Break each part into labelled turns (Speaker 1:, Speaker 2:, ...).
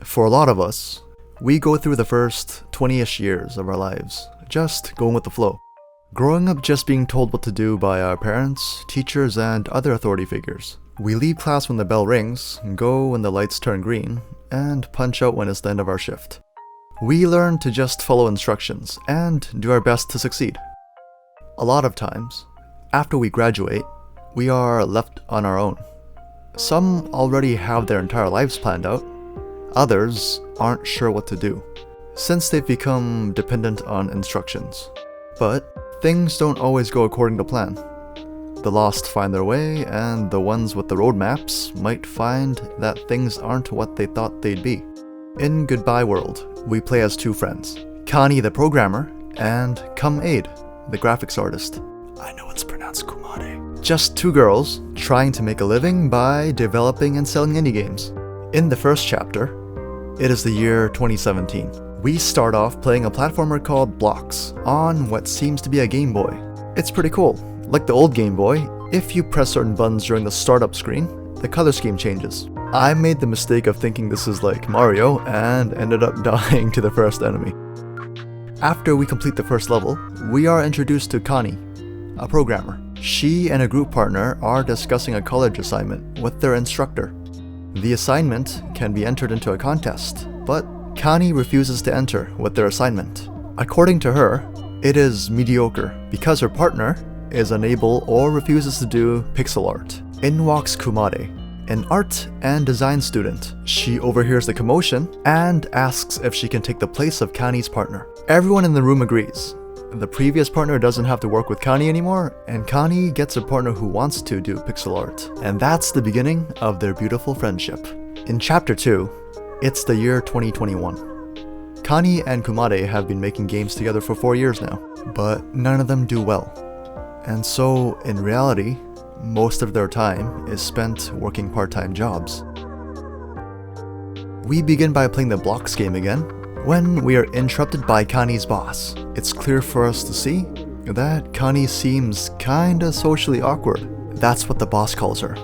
Speaker 1: For a lot of us, we go through the first 20-ish years of our lives, just going with the flow. Growing up just being told what to do by our parents, teachers, and other authority figures. We leave class when the bell rings, go when the lights turn green, and punch out when it's the end of our shift. We learn to just follow instructions and do our best to succeed. A lot of times, after we graduate, we are left on our own. Some already have their entire lives planned out. Others aren't sure what to do, since they've become dependent on instructions. But things don't always go according to plan. The lost find their way, and the ones with the roadmaps might find that things aren't what they thought they'd be. In Goodbye World, we play as two friends, Connie the programmer, and Come-Aid, the graphics artist. I know it's pronounced Kumade. Just two girls trying to make a living by developing and selling indie games. In the first chapter, it is the year 2017. We start off playing a platformer called Blocks on what seems to be a Game Boy. It's pretty cool. Like the old Game Boy, if you press certain buttons during the startup screen, the color scheme changes. I made the mistake of thinking this is like Mario and ended up dying to the first enemy. After we complete the first level, we are introduced to Connie, a programmer. She and a group partner are discussing a college assignment with their instructor. The assignment can be entered into a contest, but Connie refuses to enter with their assignment. According to her, it is mediocre because her partner is unable or refuses to do pixel art. In walks Kumade, an art and design student. She overhears the commotion and asks if she can take the place of Connie's partner. Everyone in the room agrees. The previous partner doesn't have to work with Connie anymore, and Connie gets a partner who wants to do pixel art. And that's the beginning of their beautiful friendship. In Chapter 2, it's the year 2021. Connie and Kumade have been making games together for 4 years now, but none of them do well. And so, in reality, most of their time is spent working part-time jobs. We begin by playing the Blocks game again, when we are interrupted by Connie's boss. It's clear for us to see that Connie seems kinda socially awkward. That's what the boss calls her,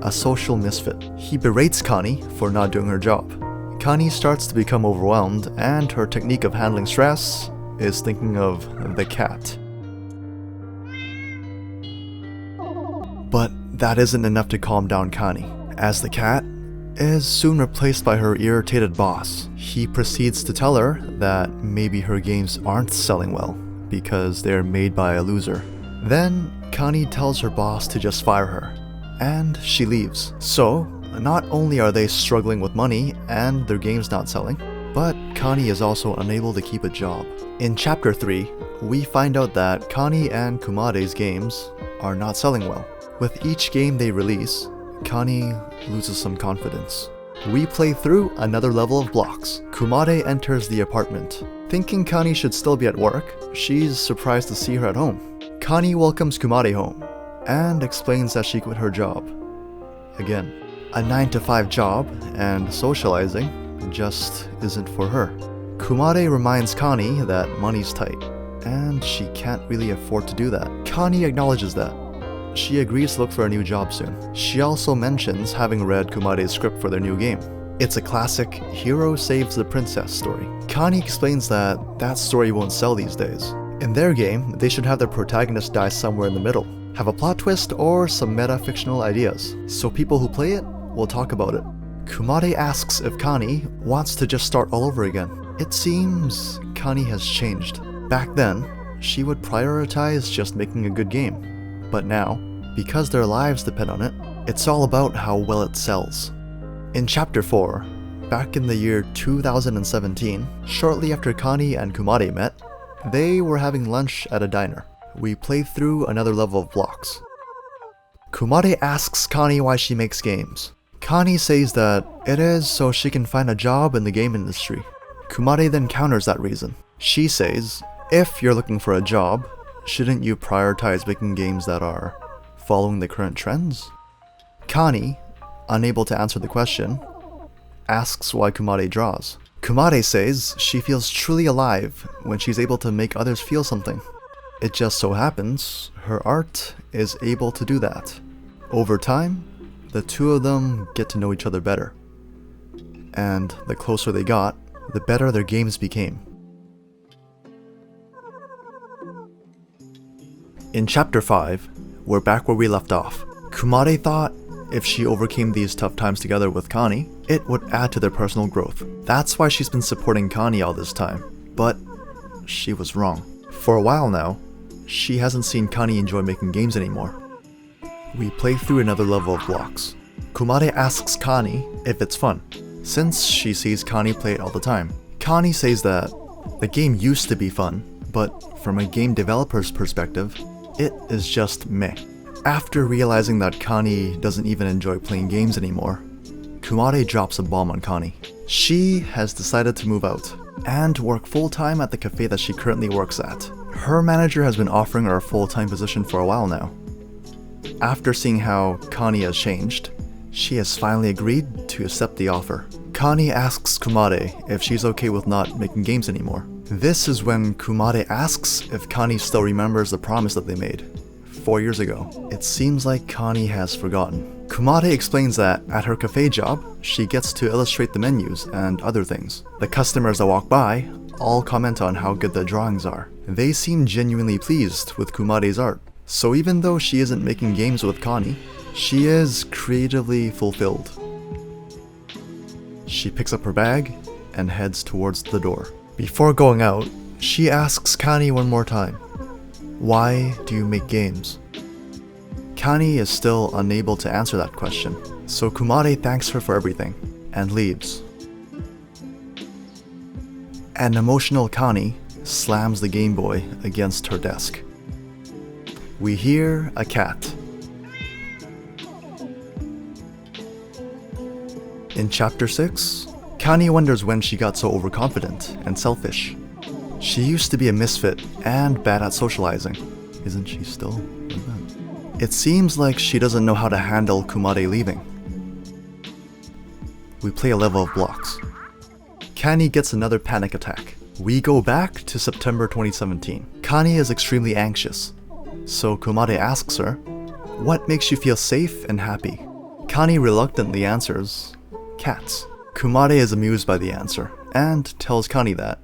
Speaker 1: a social misfit. He berates Connie for not doing her job. Connie starts to become overwhelmed, and her technique of handling stress is thinking of the cat. But that isn't enough to calm down Connie, as the cat is soon replaced by her irritated boss. He proceeds to tell her that maybe her games aren't selling well because they're made by a loser. Then Connie tells her boss to just fire her, and she leaves. So, not only are they struggling with money and their games not selling, but Connie is also unable to keep a job. In Chapter 3, we find out that Connie and Kumade's games are not selling well. With each game they release, Connie loses some confidence. We play through another level of Blocks. Kumade enters the apartment. Thinking Connie should still be at work, she's surprised to see her at home. Connie welcomes Kumade home and explains that she quit her job. Again, a 9-to-5 job and socializing just isn't for her. Kumade reminds Connie that money's tight and she can't really afford to do that. Connie acknowledges that. She agrees to look for a new job soon. She also mentions having read Kumade's script for their new game. It's a classic hero saves the princess story. Connie explains that that story won't sell these days. In their game, they should have their protagonist die somewhere in the middle, have a plot twist or some meta-fictional ideas, so people who play it will talk about it. Kumade asks if Connie wants to just start all over again. It seems Connie has changed. Back then, she would prioritize just making a good game. But now, because their lives depend on it, it's all about how well it sells. In Chapter 4, back in the year 2017, shortly after Connie and Kumade met, they were having lunch at a diner. We play through another level of Blocks. Kumade asks Connie why she makes games. Connie says that it is so she can find a job in the game industry. Kumade then counters that reason. She says, if you're looking for a job, shouldn't you prioritize making games that are following the current trends? Connie, unable to answer the question, asks why Kumade draws. Kumade says she feels truly alive when she's able to make others feel something. It just so happens her art is able to do that. Over time, the two of them get to know each other better. and the closer they got, the better their games became. In Chapter 5, we're back where we left off. Kumade thought if she overcame these tough times together with Connie, it would add to their personal growth. That's why she's been supporting Connie all this time. But she was wrong. For a while now, she hasn't seen Connie enjoy making games anymore. We play through another level of blocks. Kumade asks Connie if it's fun, since she sees Connie play it all the time. Connie says that the game used to be fun, but from a game developer's perspective, it is just meh. After realizing that Connie doesn't even enjoy playing games anymore, Kumade drops a bomb on Connie. She has decided to move out and work full-time at the cafe that she currently works at. Her manager has been offering her a full-time position for a while now. After seeing how Connie has changed, she has finally agreed to accept the offer. Connie asks Kumade if she's okay with not making games anymore. This is when Kumade asks if Connie still remembers the promise that they made 4 years ago. It seems like Connie has forgotten. Kumade explains that at her cafe job, she gets to illustrate the menus and other things. The customers that walk by all comment on how good the drawings are. They seem genuinely pleased with Kumade's art. So even though she isn't making games with Connie, she is creatively fulfilled. She picks up her bag and heads towards the door. Before going out, she asks Connie one more time, "Why do you make games?" Connie is still unable to answer that question, so Kumade thanks her for everything and leaves. An emotional Connie slams the Game Boy against her desk. We hear a cat. In Chapter 6, Connie wonders when she got so overconfident and selfish. She used to be a misfit and bad at socializing. Isn't she still like that? It seems like she doesn't know how to handle Kumade leaving. We play a level of blocks. Connie gets another panic attack. We go back to September 2017. Connie is extremely anxious, so Kumade asks her, "What makes you feel safe and happy?" Connie reluctantly answers, "Cats." Kumade is amused by the answer and tells Connie that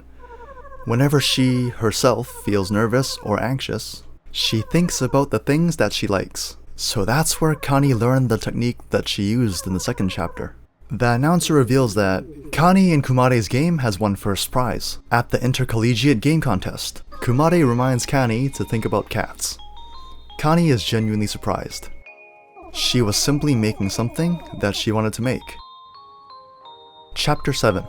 Speaker 1: whenever she herself feels nervous or anxious, she thinks about the things that she likes. So that's where Connie learned the technique that she used in the second chapter. The announcer reveals that Connie in Kumade's game has won first prize at the intercollegiate game contest. Kumade reminds Connie to think about cats. Connie is genuinely surprised. She was simply making something that she wanted to make. Chapter 7.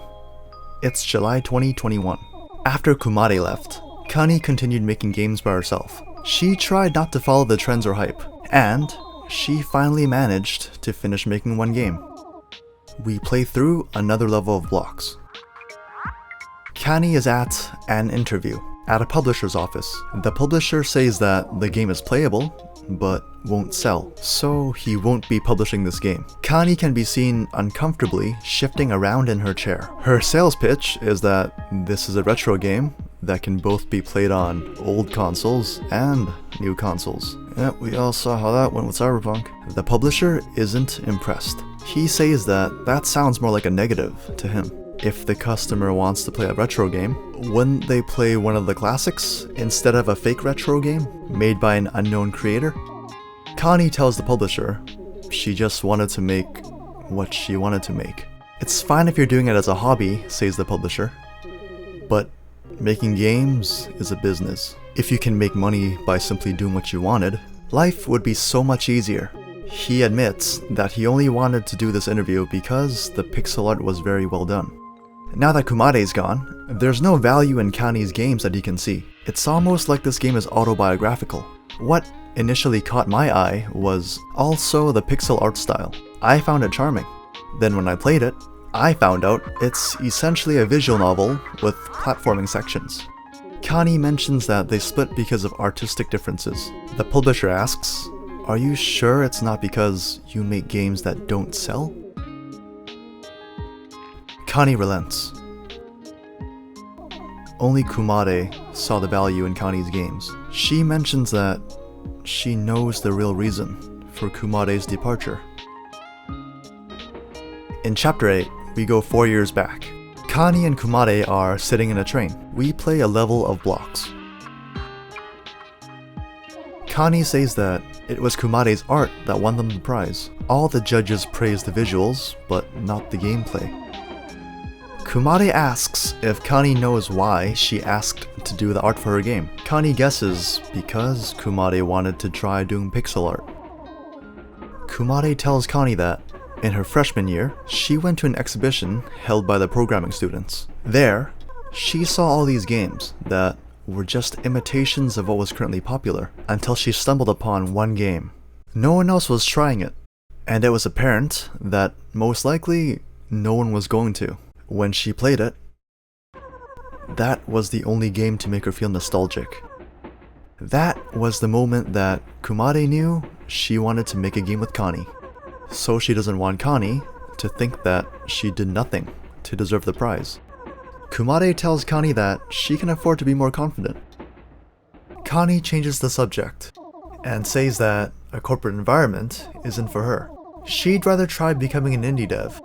Speaker 1: It's July 2021. After Kumade left, Connie continued making games by herself. She tried not to follow the trends or hype, and she finally managed to finish making one game. We play through another level of blocks. Connie is at an interview at a publisher's office. The publisher says that the game is playable, but won't sell, so he won't be publishing this game. Connie can be seen uncomfortably shifting around in her chair. Her sales pitch is that this is a retro game that can both be played on old consoles and new consoles. Yeah, we all saw how that went with Cyberpunk. The publisher isn't impressed. He says that sounds more like a negative to him. If the customer wants to play a retro game, wouldn't they play one of the classics instead of a fake retro game made by an unknown creator? Connie tells the publisher she just wanted to make what she wanted to make. It's fine if you're doing it as a hobby, says the publisher, but making games is a business. If you can make money by simply doing what you wanted, life would be so much easier. He admits that he only wanted to do this interview because the pixel art was very well done. Now that Kumade's gone, there's no value in Connie's games that he can see. It's almost like this game is autobiographical. What initially caught my eye was also the pixel art style. I found it charming. Then when I played it, I found out it's essentially a visual novel with platforming sections. Connie mentions that they split because of artistic differences. The publisher asks, "Are you sure it's not because you make games that don't sell?" Connie relents. Only Kumade saw the value in Connie's games. She mentions that she knows the real reason for Kumade's departure. In Chapter 8, we go 4 years back. Connie and Kumade are sitting in a train. We play a level of blocks. Connie says that it was Kumade's art that won them the prize. All the judges praise the visuals, but not the gameplay. Kumade asks if Connie knows why she asked to do the art for her game. Connie guesses because Kumade wanted to try doing pixel art. Kumade tells Connie that in her freshman year, she went to an exhibition held by the programming students. There, she saw all these games that were just imitations of what was currently popular, until she stumbled upon one game. No one else was trying it, and it was apparent that most likely no one was going to. When she played it, that was the only game to make her feel nostalgic. That was the moment that Kumade knew she wanted to make a game with Connie. So she doesn't want Connie to think that she did nothing to deserve the prize. Kumade tells Connie that she can afford to be more confident. Connie changes the subject and says that a corporate environment isn't for her. She'd rather try becoming an indie dev.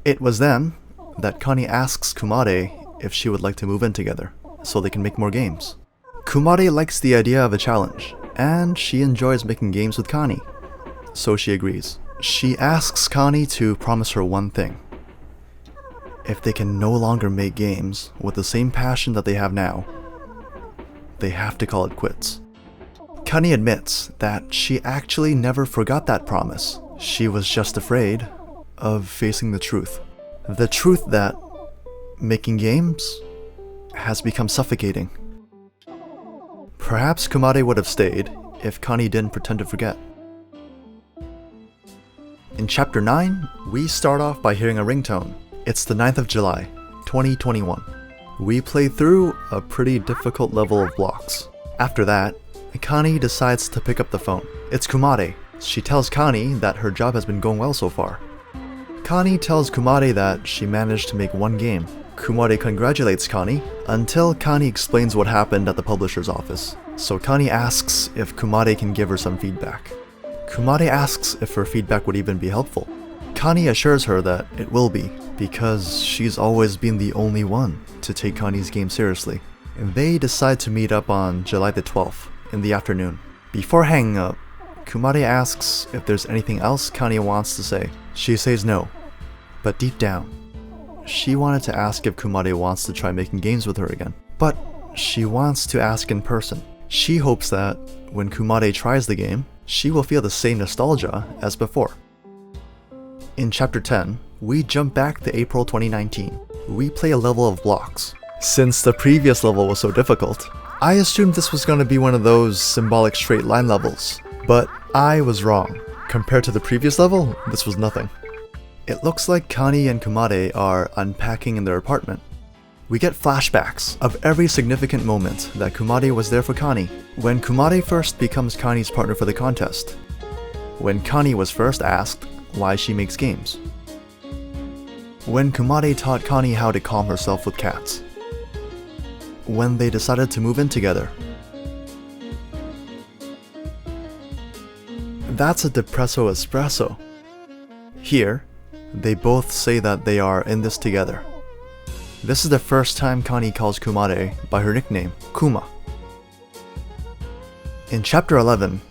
Speaker 1: It was then that Connie asks Kumade if she would like to move in together so they can make more games. Kumade likes the idea of a challenge, and she enjoys making games with Connie, so she agrees. She asks Connie to promise her one thing. If they can no longer make games with the same passion that they have now, they have to call it quits. Connie admits that she actually never forgot that promise. She was just afraid of facing the truth. The truth that making games has become suffocating. Perhaps Kumade would have stayed if Connie didn't pretend to forget. In Chapter 9, we start off by hearing a ringtone. It's the 9th of July, 2021. We play through a pretty difficult level of blocks. After that, Connie decides to pick up the phone. It's Kumade. She tells Connie that her job has been going well so far. Connie tells Kumade that she managed to make one game. Kumade congratulates Connie until Connie explains what happened at the publisher's office. So Connie asks if Kumade can give her some feedback. Kumade asks if her feedback would even be helpful. Connie assures her that it will be, because she's always been the only one to take Connie's game seriously. They decide to meet up on July the 12th in the afternoon. Before hanging up, Kumade asks if there's anything else Connie wants to say. She says no, but deep down, she wanted to ask if Kumade wants to try making games with her again. But she wants to ask in person. She hopes that when Kumade tries the game, she will feel the same nostalgia as before. In Chapter 10, we jump back to April 2019. We play a level of blocks. Since the previous level was so difficult, I assumed this was going to be one of those symbolic straight line levels, but I was wrong. Compared to the previous level, this was nothing. It looks like Connie and Kumade are unpacking in their apartment. We get flashbacks of every significant moment that Kumade was there for Connie. When Kumade first becomes Connie's partner for the contest. When Connie was first asked why she makes games. When Kumade taught Connie how to calm herself with cats. When they decided to move in together. That's a depresso espresso. Here, they both say that they are in this together. This is the first time Connie calls Kumade by her nickname, Kuma. In Chapter 11,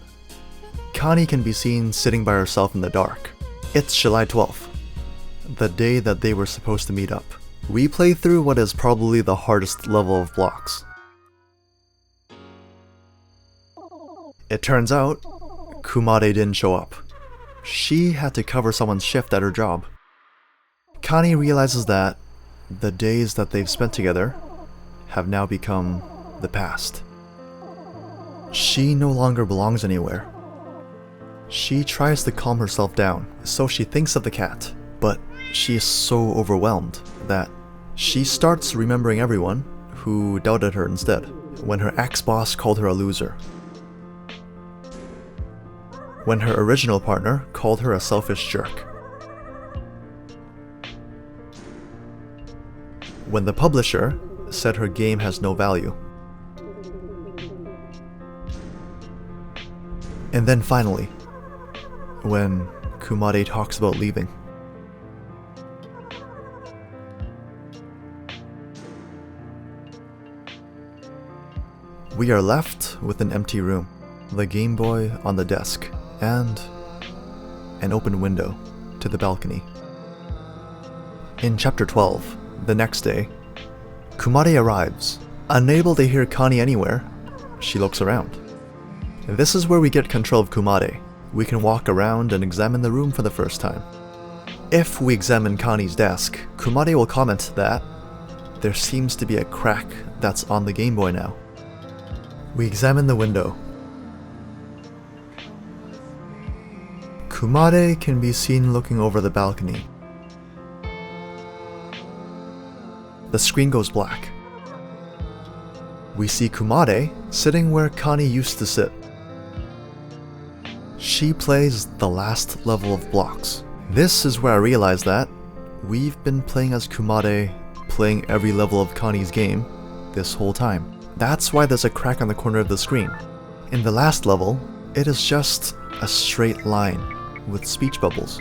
Speaker 1: Connie can be seen sitting by herself in the dark. It's July 12th, the day that they were supposed to meet up. We play through what is probably the hardest level of blocks. It turns out, Kumade didn't show up. She had to cover someone's shift at her job. Connie realizes that the days that they've spent together have now become the past. She no longer belongs anywhere. She tries to calm herself down, so she thinks of the cat, but she is so overwhelmed that she starts remembering everyone who doubted her instead, when her ex-boss called her a loser. When her original partner called her a selfish jerk. When the publisher said her game has no value. And then finally, when Kumade talks about leaving. We are left with an empty room, the Game Boy on the desk, and an open window to the balcony. In Chapter 12, the next day, Kumade arrives. Unable to hear Connie anywhere, she looks around. This is where we get control of Kumade. We can walk around and examine the room for the first time. If we examine Connie's desk, Kumade will comment that there seems to be a crack that's on the Game Boy now. We examine the window. Kumade can be seen looking over the balcony. The screen goes black. We see Kumade sitting where Connie used to sit. She plays the last level of blocks. This is where I realize that we've been playing as Kumade, playing every level of Connie's game this whole time. That's why there's a crack on the corner of the screen. In the last level, it is just a straight line with speech bubbles.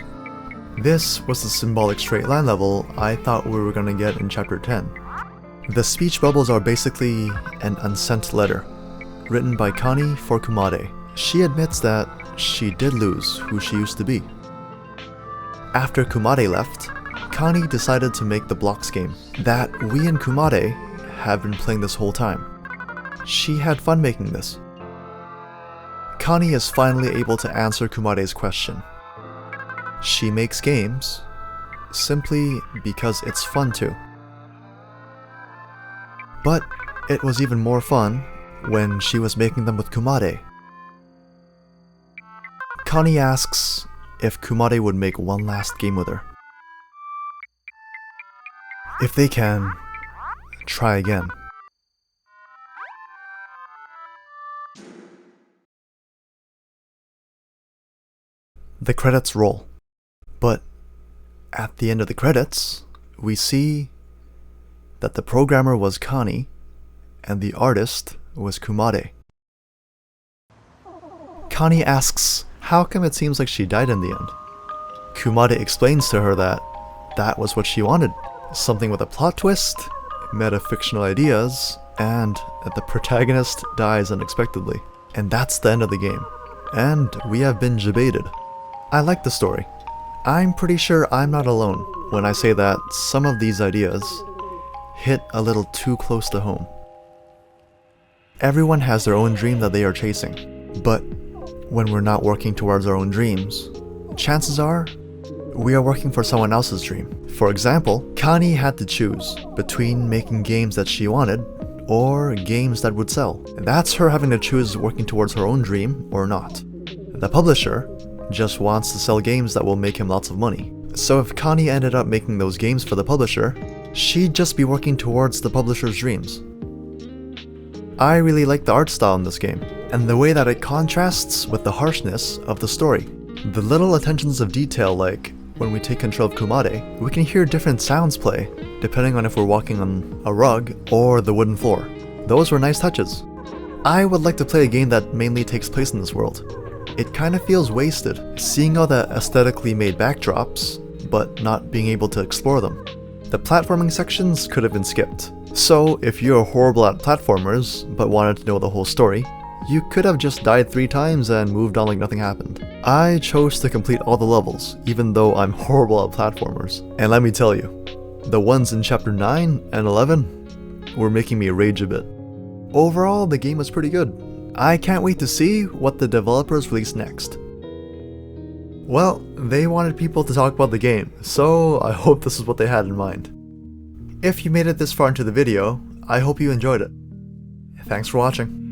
Speaker 1: This was the symbolic straight line level I thought we were gonna get in Chapter 10. The speech bubbles are basically an unsent letter, written by Connie for Kumade. She admits that she did lose who she used to be. After Kumade left, Connie decided to make the blocks game that we and Kumade have been playing this whole time. She had fun making this. Connie is finally able to answer Kumade's question. She makes games simply because it's fun to. But it was even more fun when she was making them with Kumade. Connie asks if Kumade would make one last game with her. If they can, try again. The credits roll, but at the end of the credits, we see that the programmer was Connie and the artist was Kumade. Connie asks how come it seems like she died in the end. Kumade explains to her that that was what she wanted, something with a plot twist, metafictional ideas, and the protagonist dies unexpectedly. And that's the end of the game. And we have been debated. I like the story. I'm pretty sure I'm not alone when I say that some of these ideas hit a little too close to home. Everyone has their own dream that they are chasing, but when we're not working towards our own dreams, chances are we are working for someone else's dream. For example, Connie had to choose between making games that she wanted or games that would sell. That's her having to choose working towards her own dream or not. The publisher just wants to sell games that will make him lots of money. So if Connie ended up making those games for the publisher, she'd just be working towards the publisher's dreams. I really like the art style in this game, and the way that it contrasts with the harshness of the story. The little attentions of detail, like when we take control of Kumade, we can hear different sounds play, depending on if we're walking on a rug or the wooden floor. Those were nice touches. I would like to play a game that mainly takes place in this world. It kind of feels wasted, seeing all the aesthetically made backdrops, but not being able to explore them. The platforming sections could have been skipped. So if you're horrible at platformers, but wanted to know the whole story, you could have just died 3 times and moved on like nothing happened. I chose to complete all the levels, even though I'm horrible at platformers. And let me tell you, the ones in Chapter 9 and 11 were making me rage a bit. Overall, the game was pretty good. I can't wait to see what the developers release next. Well, they wanted people to talk about the game, so I hope this is what they had in mind. If you made it this far into the video, I hope you enjoyed it. Thanks for watching.